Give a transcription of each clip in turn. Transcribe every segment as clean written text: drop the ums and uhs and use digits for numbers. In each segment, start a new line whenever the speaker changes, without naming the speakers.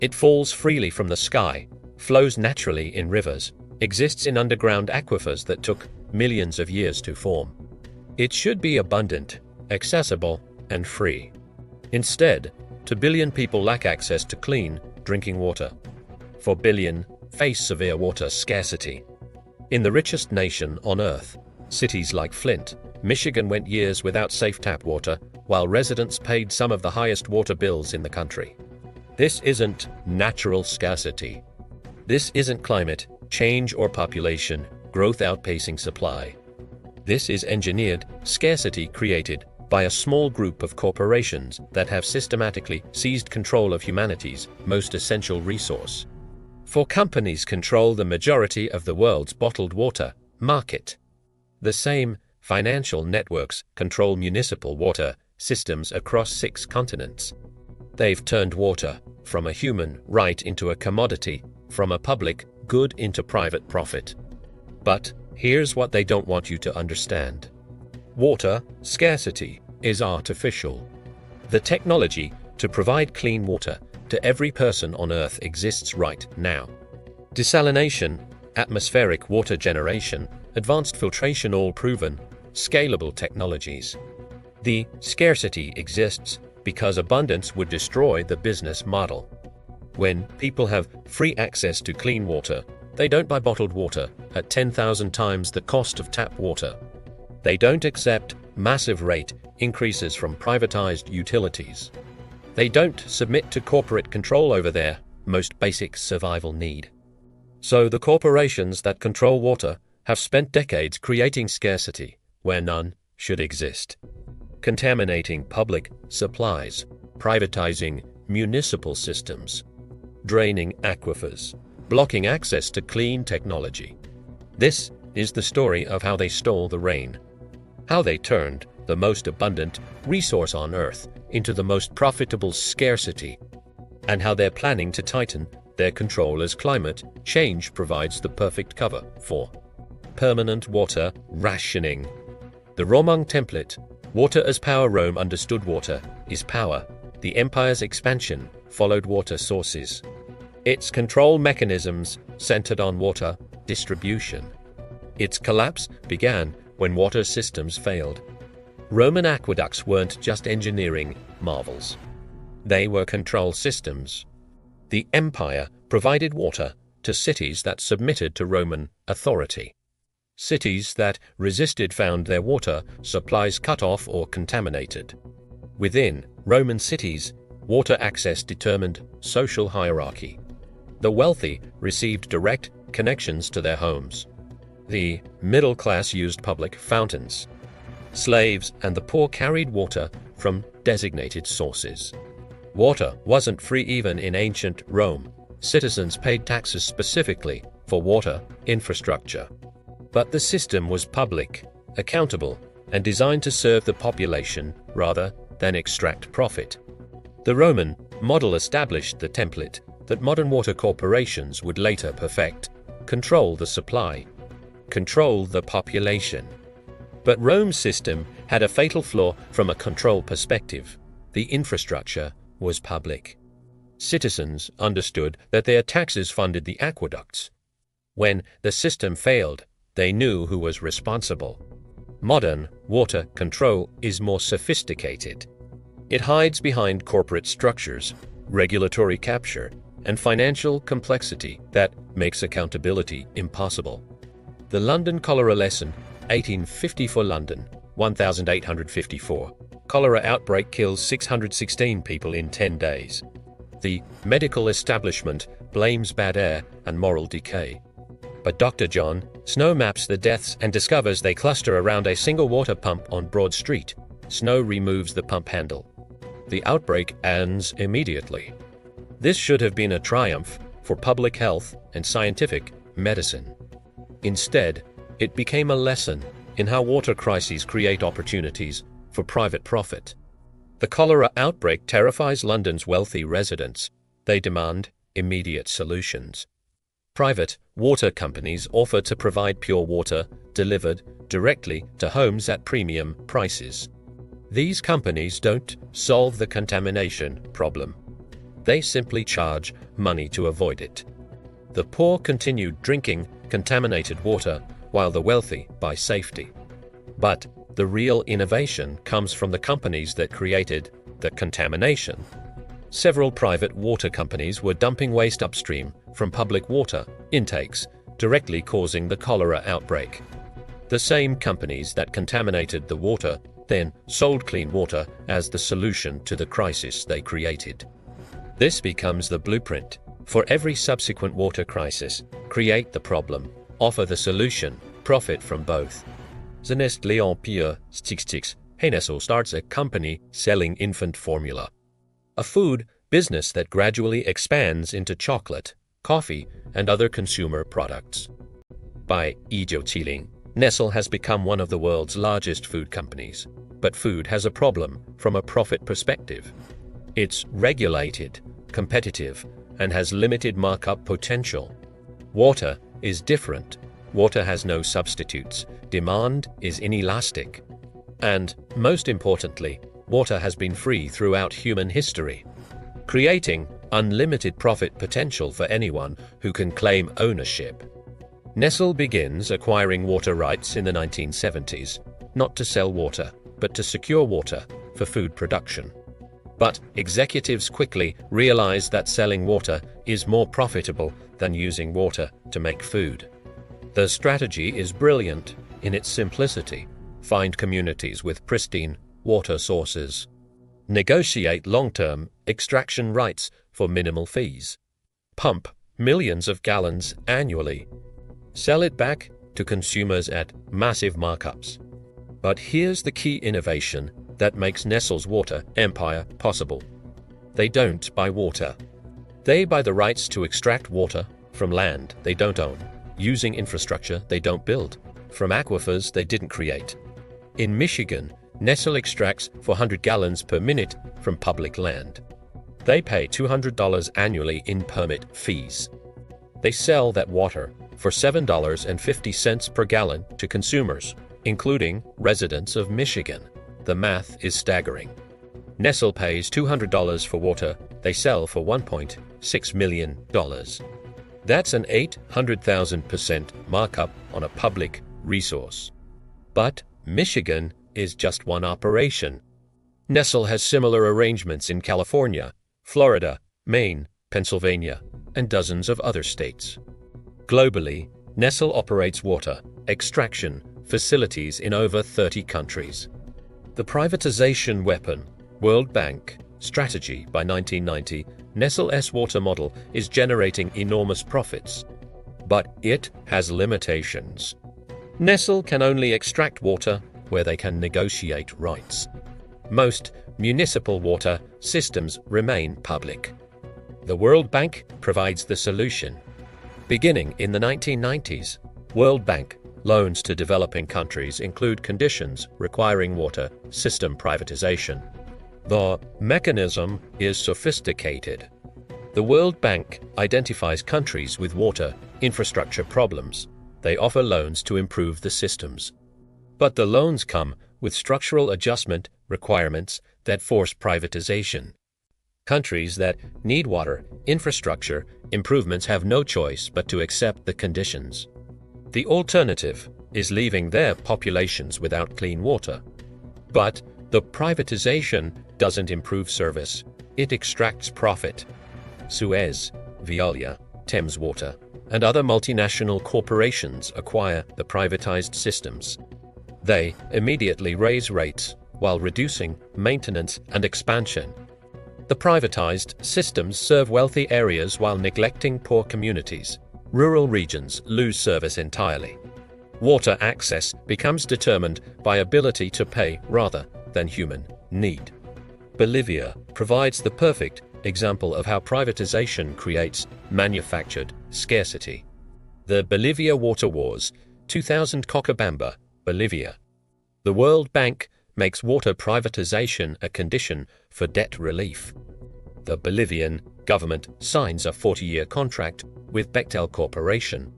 It falls freely from the sky, flows naturally in rivers, exists in underground aquifers that took millions of years to form. It should be abundant, accessible, and free. Instead, 2 billion people lack access to clean, drinking water. 4 billion face severe water scarcity. In the richest nation on Earth, cities like Flint, Michigan went years without safe tap water, while residents paid some of the highest water bills in the country. This isn't natural scarcity. This isn't climate change or population growth outpacing supply. This is engineered scarcity created by a small group of corporations that have systematically seized control of humanity's most essential resource. For companies control the majority of the world's bottled water market. The same financial networks control municipal water systems across 6 continents. They've turned water from a human right into a commodity, from a public good into private profit. But here's what they don't want you to understand. Water scarcity is artificial. The technology to provide clean water to every person on Earth exists right now. Desalination, atmospheric water generation, advanced filtration, all proven, scalable technologies. The scarcity exists because abundance would destroy the business model. When people have free access to clean water, they don't buy bottled water at 10,000 times the cost of tap water. They don't accept massive rate increases from privatized utilities. They don't submit to corporate control over their most basic survival need. So the corporations that control water have spent decades creating scarcity where none should exist. Contaminating public supplies, privatizing municipal systems, draining aquifers, blocking access to clean technology. This is the story of how they stole the rain, how they turned the most abundant resource on Earth into the most profitable scarcity, and how they're planning to tighten their control as climate change provides the perfect cover for permanent water rationing. The Romang template, water as power. Rome understood water is power. The empire's expansion followed water sources. Its control mechanisms centered on water distribution. Its collapse began when water systems failed. Roman aqueducts weren't just engineering marvels. They were control systems. The empire provided water to cities that submitted to Roman authority. Cities that resisted found their water supplies cut off or contaminated. Within Roman cities, water access determined social hierarchy. The wealthy received direct connections to their homes. The middle class used public fountains. Slaves and the poor carried water from designated sources. Water wasn't free even in ancient Rome. Citizens paid taxes specifically for water infrastructure. But the system was public, accountable, and designed to serve the population rather than extract profit. The Roman model established the template that modern water corporations would later perfect: control the supply, control the population. But Rome's system had a fatal flaw from a control perspective. The infrastructure was public. Citizens understood that their taxes funded the aqueducts. When the system failed, they knew who was responsible. Modern water control is more sophisticated. It hides behind corporate structures, regulatory capture, and financial complexity that makes accountability impossible. The London cholera lesson, 1854. London, 1854. Cholera outbreak kills 616 people in 10 days. The medical establishment blames bad air and moral decay. But Dr. John Snow maps the deaths and discovers they cluster around a single water pump on Broad Street. Snow removes the pump handle. The outbreak ends immediately. This should have been a triumph for public health and scientific medicine. Instead, it became a lesson in how water crises create opportunities for private profit. The cholera outbreak terrifies London's wealthy residents. They demand immediate solutions. Private water companies offer to provide pure water delivered directly to homes at premium prices. These companies don't solve the contamination problem. They simply charge money to avoid it. The poor continued drinking contaminated water, while the wealthy buy safety. But the real innovation comes from the companies that created the contamination. Several private water companies were dumping waste upstream from public water intakes, directly causing the cholera outbreak. The same companies that contaminated the water then sold clean water as the solution to the crisis they created. This becomes the blueprint for every subsequent water crisis. Create the problem, offer the solution, profit from both. The Nestlé Empire Stix Nestle starts a company selling infant formula, a food business that gradually expands into chocolate, coffee, and other consumer products. By 1970, Nestle has become one of the world's largest food companies. But food has a problem from a profit perspective. It's regulated, competitive, and has limited markup potential. Water is different. Water has no substitutes. Demand is inelastic. And, most importantly, water has been free throughout human history, creating unlimited profit potential for anyone who can claim ownership. Nestle begins acquiring water rights in the 1970s, not to sell water, but to secure water for food production. But executives quickly realize that selling water is more profitable than using water to make food. The strategy is brilliant in its simplicity. Find communities with pristine water sources. Negotiate long-term extraction rights for minimal fees. Pump millions of gallons annually. Sell it back to consumers at massive markups. But here's the key innovation that makes Nestle's water empire possible. They don't buy water. They buy the rights to extract water from land they don't own, using infrastructure they don't build, from aquifers they didn't create. In Michigan, Nestle extracts 400 gallons per minute from public land. They pay $200 annually in permit fees. They sell that water for $7.50 per gallon to consumers, including residents of Michigan. The math is staggering. Nestle pays $200 for water they sell for $1.6 million. That's an 800,000% markup on a public resource. But Michigan is just one operation. Nestle has similar arrangements in California, Florida, Maine, Pennsylvania, and dozens of other states. Globally, Nestle operates water extraction facilities in over 30 countries. The privatization weapon, World Bank, strategy by 1990, Nestle's water model is generating enormous profits. But it has limitations. Nestle can only extract water where they can negotiate rights. Most municipal water systems remain public. The World Bank provides the solution. Beginning in the 1990s, World Bank loans to developing countries include conditions requiring water system privatization. The mechanism is sophisticated. The World Bank identifies countries with water infrastructure problems. They offer loans to improve the systems. But the loans come with structural adjustment requirements that force privatization. Countries that need water infrastructure improvements have no choice but to accept the conditions. The alternative is leaving their populations without clean water. But the privatization doesn't improve service, it extracts profit. Suez, Veolia, Thames Water, and other multinational corporations acquire the privatized systems. They immediately raise rates while reducing maintenance and expansion. The privatized systems serve wealthy areas while neglecting poor communities. Rural regions lose service entirely. Water access becomes determined by ability to pay rather than human need. Bolivia provides the perfect example of how privatization creates manufactured scarcity. The Bolivia Water Wars, 2000 Cochabamba, Bolivia. The World Bank makes water privatization a condition for debt relief. The Bolivian government signs a 40-year contract with Bechtel Corporation,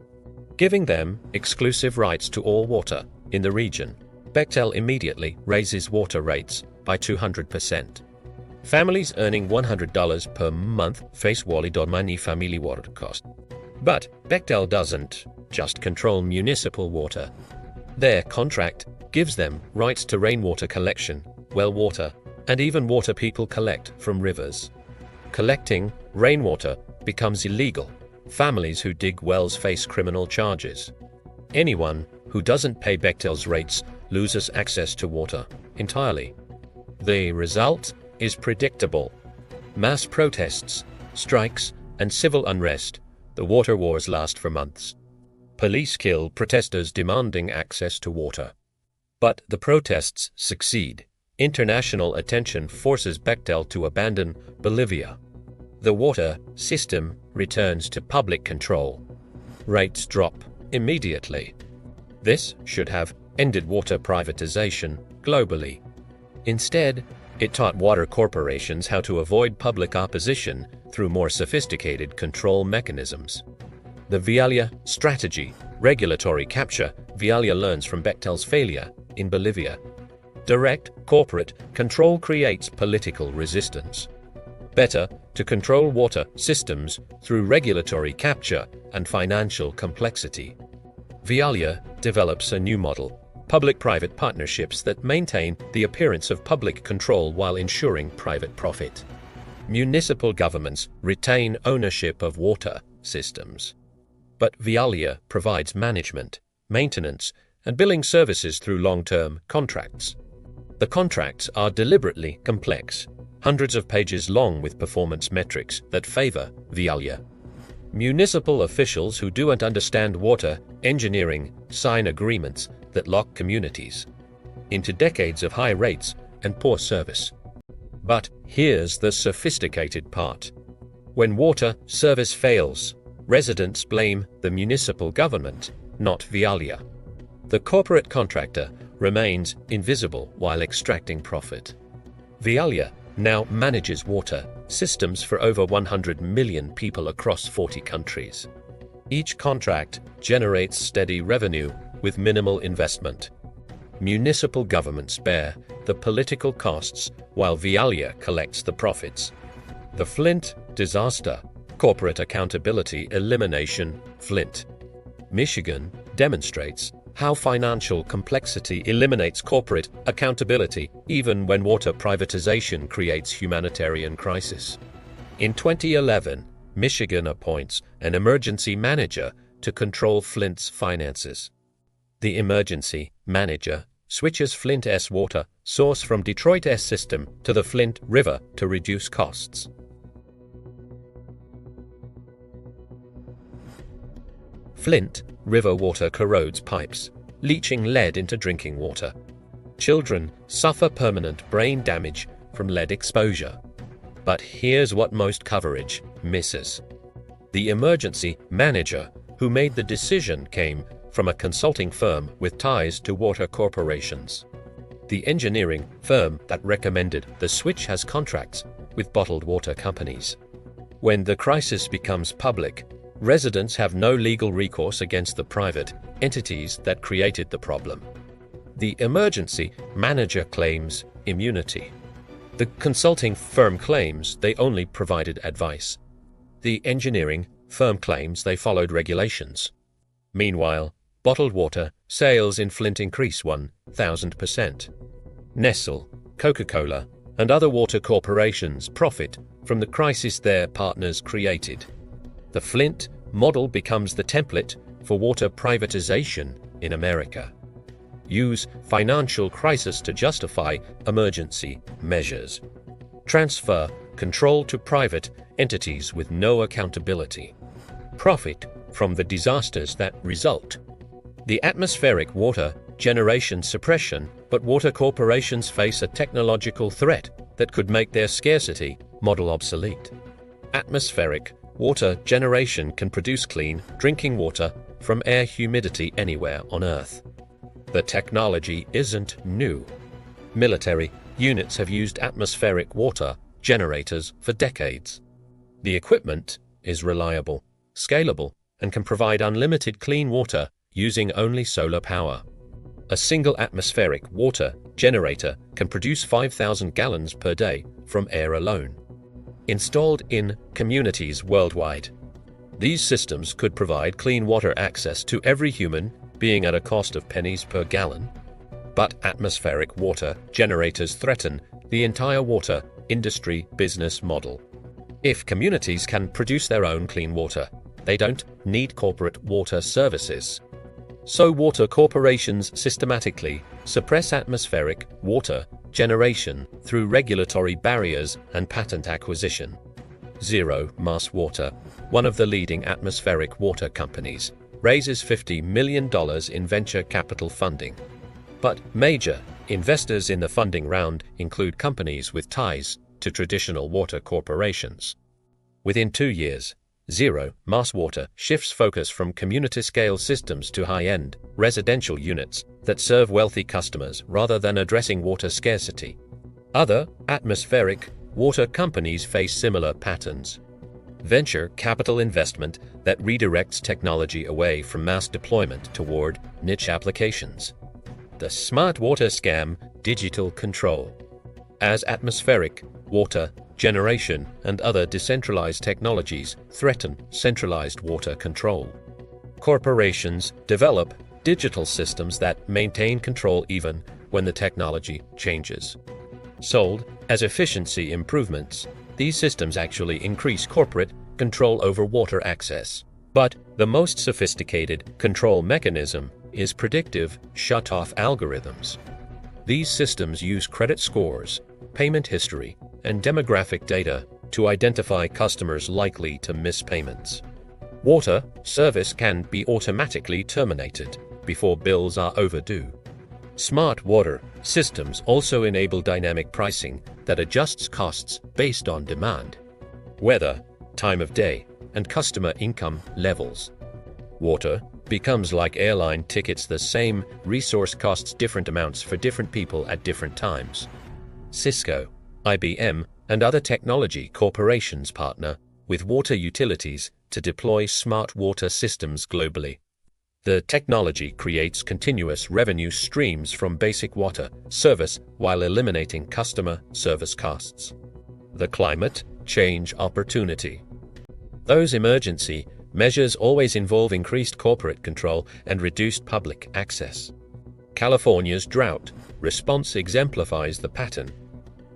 giving them exclusive rights to all water in the region. Bechtel immediately raises water rates by 200%. Families earning $100 per month face wali domani family water cost. But Bechtel doesn't just control municipal water. Their contract gives them rights to rainwater collection, well water, and even water people collect from rivers. Collecting rainwater becomes illegal. Families who dig wells face criminal charges. Anyone who doesn't pay Bechtel's rates loses access to water entirely. The result is predictable. Mass protests, strikes, and civil unrest. The water wars last for months. Police kill protesters demanding access to water. But the protests succeed. International attention forces Bechtel to abandon Bolivia. The water system returns to public control. Rates drop immediately. This should have ended water privatization globally. Instead, it taught water corporations how to avoid public opposition through more sophisticated control mechanisms. The Vialia strategy, regulatory capture. Vialia learns from Bechtel's failure in Bolivia. Direct corporate control creates political resistance. Better to control water systems through regulatory capture and financial complexity. Vialia develops a new model, public-private partnerships that maintain the appearance of public control while ensuring private profit. Municipal governments retain ownership of water systems. But Vialia provides management, maintenance, and billing services through long-term contracts. The contracts are deliberately complex, hundreds of pages long with performance metrics that favor Vialia. Municipal officials who don't understand water engineering sign agreements that lock communities into decades of high rates and poor service. But here's the sophisticated part. When water service fails, residents blame the municipal government, not Vialia. The corporate contractor remains invisible while extracting profit. Vialia now manages water systems for over 100 million people across 40 countries. Each contract generates steady revenue with minimal investment. Municipal governments bear the political costs while Vialia collects the profits. The Flint disaster, corporate accountability elimination. Flint, Michigan demonstrates how financial complexity eliminates corporate accountability even when water privatization creates humanitarian crisis. In 2011, Michigan appoints an emergency manager to control Flint's finances. The emergency manager switches Flint's water source from Detroit's system to the Flint River to reduce costs. Flint River water corrodes pipes, leaching lead into drinking water. Children suffer permanent brain damage from lead exposure. But here's what most coverage misses. The emergency manager who made the decision came from a consulting firm with ties to water corporations. The engineering firm that recommended the switch has contracts with bottled water companies. When the crisis becomes public, residents have no legal recourse against the private entities that created the problem. The emergency manager claims immunity. The consulting firm claims they only provided advice. The engineering firm claims they followed regulations. Meanwhile, bottled water sales in Flint increase 1,000%. Nestle, Coca-Cola, and other water corporations profit from the crisis their partners created. The Flint model becomes the template for water privatization in America. Use financial crisis to justify emergency measures. Transfer control to private entities with no accountability. Profit from the disasters that result. The atmospheric water generation suppression, but water corporations face a technological threat that could make their scarcity model obsolete. Atmospheric water generation can produce clean drinking water from air humidity anywhere on Earth. The technology isn't new. Military units have used atmospheric water generators for decades. The equipment is reliable, scalable, and can provide unlimited clean water using only solar power. A single atmospheric water generator can produce 5,000 gallons per day from air alone. Installed in communities worldwide, these systems could provide clean water access to every human being at a cost of pennies per gallon. But atmospheric water generators threaten the entire water industry business model. If communities can produce their own clean water, they don't need corporate water services. So water corporations systematically suppress atmospheric water generation through regulatory barriers and patent acquisition. Zero Mass Water, one of the leading atmospheric water companies, raises $50 million in venture capital funding. But major investors in the funding round include companies with ties to traditional water corporations. Within 2 years, Zero Mass Water shifts focus from community-scale systems to high-end, residential units that serve wealthy customers rather than addressing water scarcity. Other atmospheric water companies face similar patterns. Venture capital investment that redirects technology away from mass deployment toward niche applications. The smart water scam, digital control. As atmospheric water generation and other decentralized technologies threaten centralized water control, corporations develop digital systems that maintain control even when the technology changes. Sold as efficiency improvements, these systems actually increase corporate control over water access. But the most sophisticated control mechanism is predictive shut-off algorithms. These systems use credit scores, payment history, and demographic data to identify customers likely to miss payments. Water service can be automatically terminated before bills are overdue. Smart water systems also enable dynamic pricing that adjusts costs based on demand, weather, time of day, and customer income levels. Water becomes like airline tickets. The same resource costs different amounts for different people at different times. Cisco, IBM, and other technology corporations partner with water utilities to deploy smart water systems globally. The technology creates continuous revenue streams from basic water service while eliminating customer service costs. The climate change opportunity. Those emergency measures always involve increased corporate control and reduced public access. California's drought response exemplifies the pattern.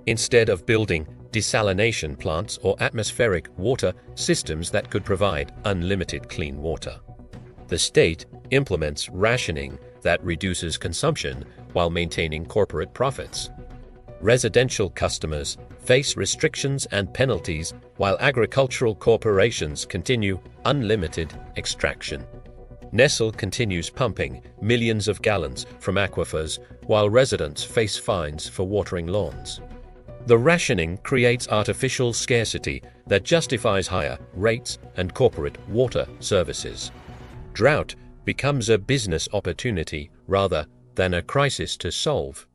Instead of building desalination plants or atmospheric water systems that could provide unlimited clean water, the state implements rationing that reduces consumption while maintaining corporate profits. Residential customers face restrictions and penalties while agricultural corporations continue unlimited extraction. Nestle continues pumping millions of gallons from aquifers while residents face fines for watering lawns. The rationing creates artificial scarcity that justifies higher rates and corporate water services. Drought becomes a business opportunity rather than a crisis to solve.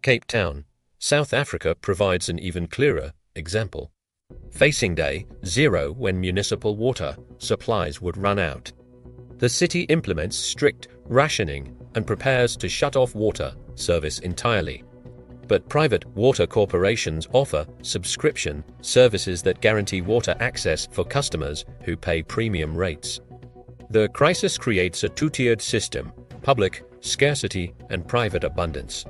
Cape Town, South Africa provides an even clearer example. Facing day zero when municipal water supplies would run out, the city implements strict rationing and prepares to shut off water service entirely. But private water corporations offer subscription services that guarantee water access for customers who pay premium rates. The crisis creates a two-tiered system: public scarcity and private abundance.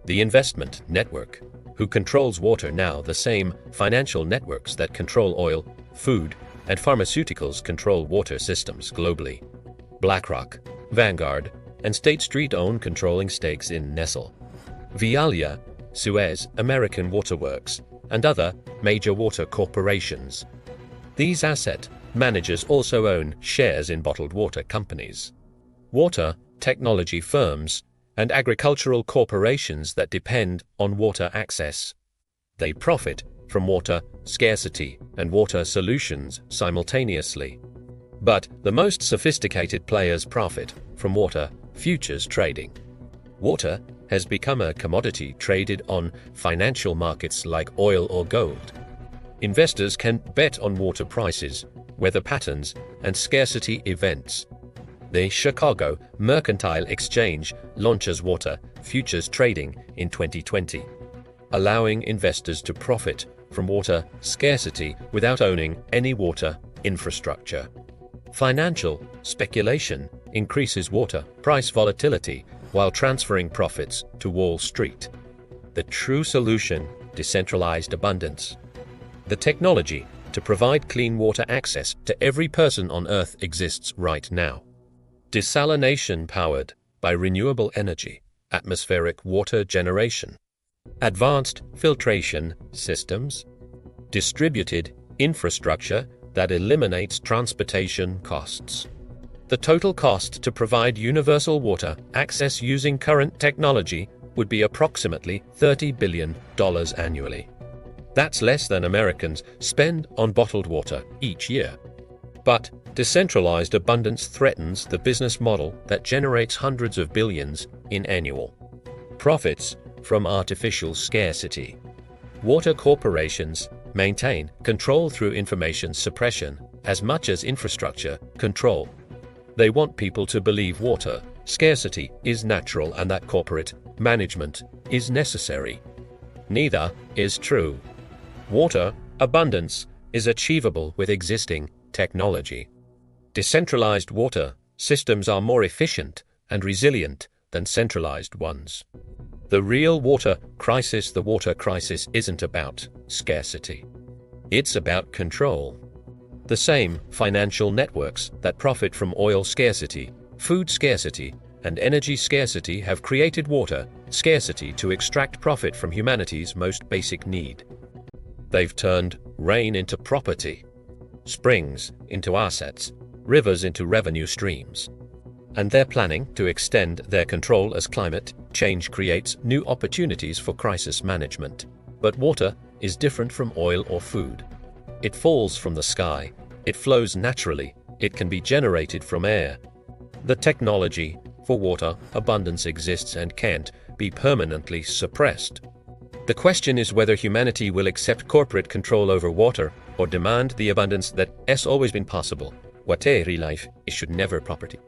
The investment network, who controls water now, the same financial networks that control oil, food, and pharmaceuticals control water systems globally. BlackRock, Vanguard, and State Street own controlling stakes in Nestle, Veolia, Suez, American Waterworks, and other major water corporations. These asset managers also own shares in bottled water companies, water technology firms, and agricultural corporations that depend on water access. They profit from water scarcity and water solutions simultaneously. But the most sophisticated players profit from water futures trading. Water has become a commodity traded on financial markets like oil or gold. Investors can bet on water prices, weather patterns, and scarcity events. The Chicago Mercantile Exchange launches water futures trading in 2020, allowing investors to profit from water scarcity without owning any water infrastructure. Financial speculation increases water price volatility while transferring profits to Wall Street. The true solution: decentralized abundance. The technology to provide clean water access to every person on Earth exists right now. Desalination powered by renewable energy, atmospheric water generation, advanced filtration systems, distributed infrastructure that eliminates transportation costs. The total cost to provide universal water access using current technology would be approximately $30 billion annually. That's less than Americans spend on bottled water each year. But decentralized abundance threatens the business model that generates hundreds of billions in annual profits from artificial scarcity. Water corporations maintain control through information suppression as much as infrastructure control. They want people to believe water scarcity is natural and that corporate management is necessary. Neither is true. Water abundance is achievable with existing technology. Decentralized water systems are more efficient and resilient than centralized ones. The real water crisis isn't about scarcity. It's about control. The same financial networks that profit from oil scarcity, food scarcity, and energy scarcity have created water scarcity to extract profit from humanity's most basic need. They've turned rain into property, springs into assets, rivers into revenue streams. And they're planning to extend their control as climate change creates new opportunities for crisis management. But water is different from oil or food. It falls from the sky, it flows naturally, it can be generated from air. The technology for water abundance exists and can't be permanently suppressed. The question is whether humanity will accept corporate control over water or demand the abundance that has always been possible. Water life should never property.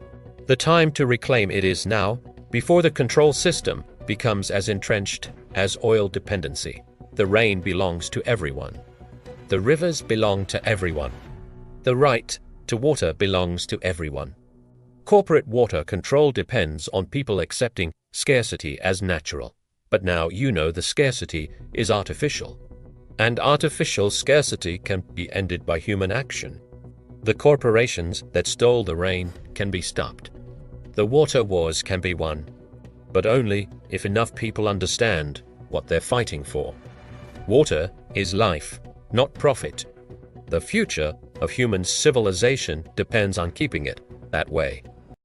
The time to reclaim it is now, before the control system becomes as entrenched as oil dependency. The rain belongs to everyone. The rivers belong to everyone. The right to water belongs to everyone. Corporate water control depends on people accepting scarcity as natural. But now you know the scarcity is artificial. And artificial scarcity can be ended by human action. The corporations that stole the rain can be stopped. The water wars can be won, but only if enough people understand what they're fighting for. Water is life, not profit. The future of human civilization depends on keeping it that way.